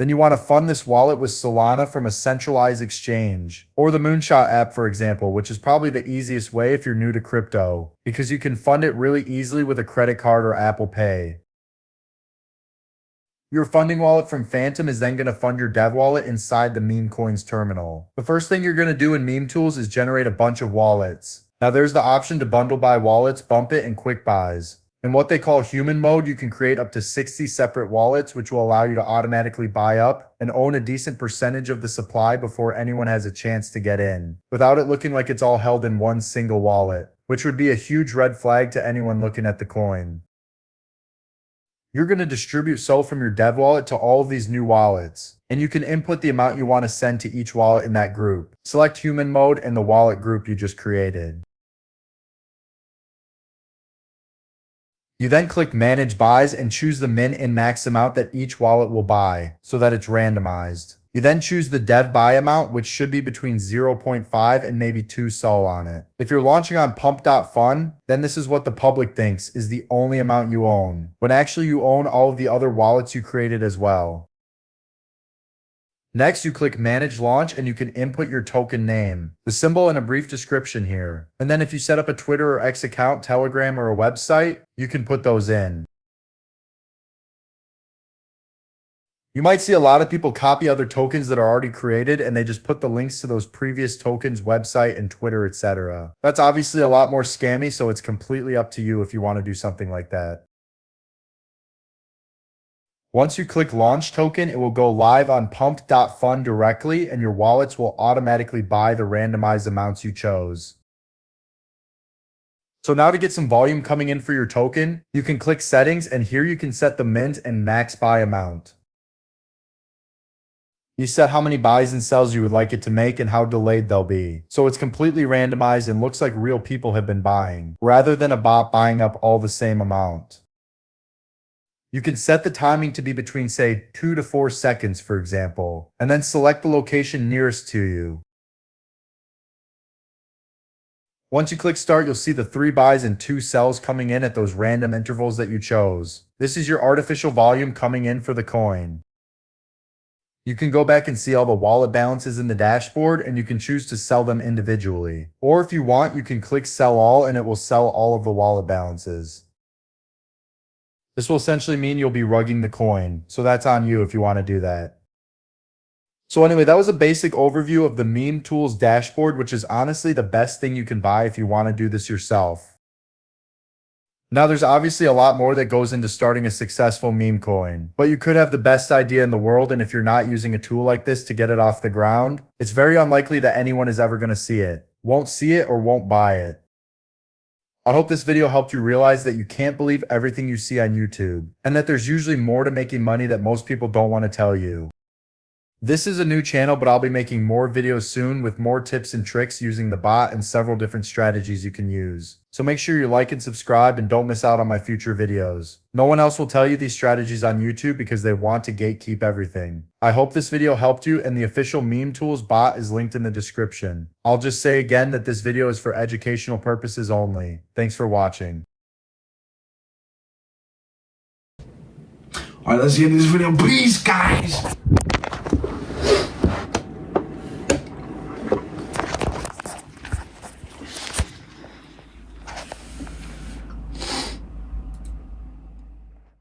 then you want to fund this wallet with Solana from a centralized exchange, or the Moonshot app, for example, which is probably the easiest way if you're new to crypto, because you can fund it really easily with a credit card or Apple Pay. Your funding wallet from Phantom is then going to fund your dev wallet inside the memecoin's terminal. The first thing you're going to do in Meme Tools is generate a bunch of wallets. Now there's the option to bundle buy wallets, bump it, and quick buys. In what they call human mode, you can create up to 60 separate wallets, which will allow you to automatically buy up and own a decent percentage of the supply before anyone has a chance to get in, without it looking like it's all held in one single wallet, which would be a huge red flag to anyone looking at the coin. You're going to distribute SOL from your dev wallet to all of these new wallets, and you can input the amount you want to send to each wallet in that group. Select human mode and the wallet group you just created. You then click Manage Buys and choose the min and max amount that each wallet will buy, so that it's randomized. You then choose the dev buy amount, which should be between 0.5 and maybe 2 SOL on it. If you're launching on Pump.fun, then this is what the public thinks is the only amount you own, when actually you own all of the other wallets you created as well. Next, you click Manage Launch and you can input your token name, the symbol, and a brief description here. And then if you set up a Twitter or X account, Telegram, or a website, you can put those in. You might see a lot of people copy other tokens that are already created and they just put the links to those previous tokens, website, and Twitter, etc. That's obviously a lot more scammy, so it's completely up to you if you want to do something like that. Once you click Launch Token, it will go live on Pump.fun directly, and your wallets will automatically buy the randomized amounts you chose. So now to get some volume coming in for your token, you can click Settings, and here you can set the mint and max buy amount. You set how many buys and sells you would like it to make and how delayed they'll be. So it's completely randomized and looks like real people have been buying, rather than a bot buying up all the same amount. You can set the timing to be between, say, 2 to 4 seconds, for example, and then select the location nearest to you. Once you click Start, you'll see the 3 buys and 2 sells coming in at those random intervals that you chose. This is your artificial volume coming in for the coin. You can go back and see all the wallet balances in the dashboard, and you can choose to sell them individually. Or if you want, you can click Sell All and it will sell all of the wallet balances. This will essentially mean you'll be rugging the coin, so that's on you if you want to do that. So anyway, that was a basic overview of the Meme Tools dashboard, which is honestly the best thing you can buy if you want to do this yourself. Now there's obviously a lot more that goes into starting a successful meme coin, but you could have the best idea in the world, and if you're not using a tool like this to get it off the ground, it's very unlikely that anyone is ever going to see it, won't see it, or won't buy it. I hope this video helped you realize that you can't believe everything you see on YouTube, and that there's usually more to making money that most people don't want to tell you. This is a new channel, but I'll be making more videos soon with more tips and tricks using the bot and several different strategies you can use. So make sure you like and subscribe and don't miss out on my future videos. No one else will tell you these strategies on YouTube because they want to gatekeep everything. I hope this video helped you, and the official Meme Tools bot is linked in the description. I'll just say again that this video is for educational purposes only. Thanks for watching. Alright, let's get this video. Peace, guys.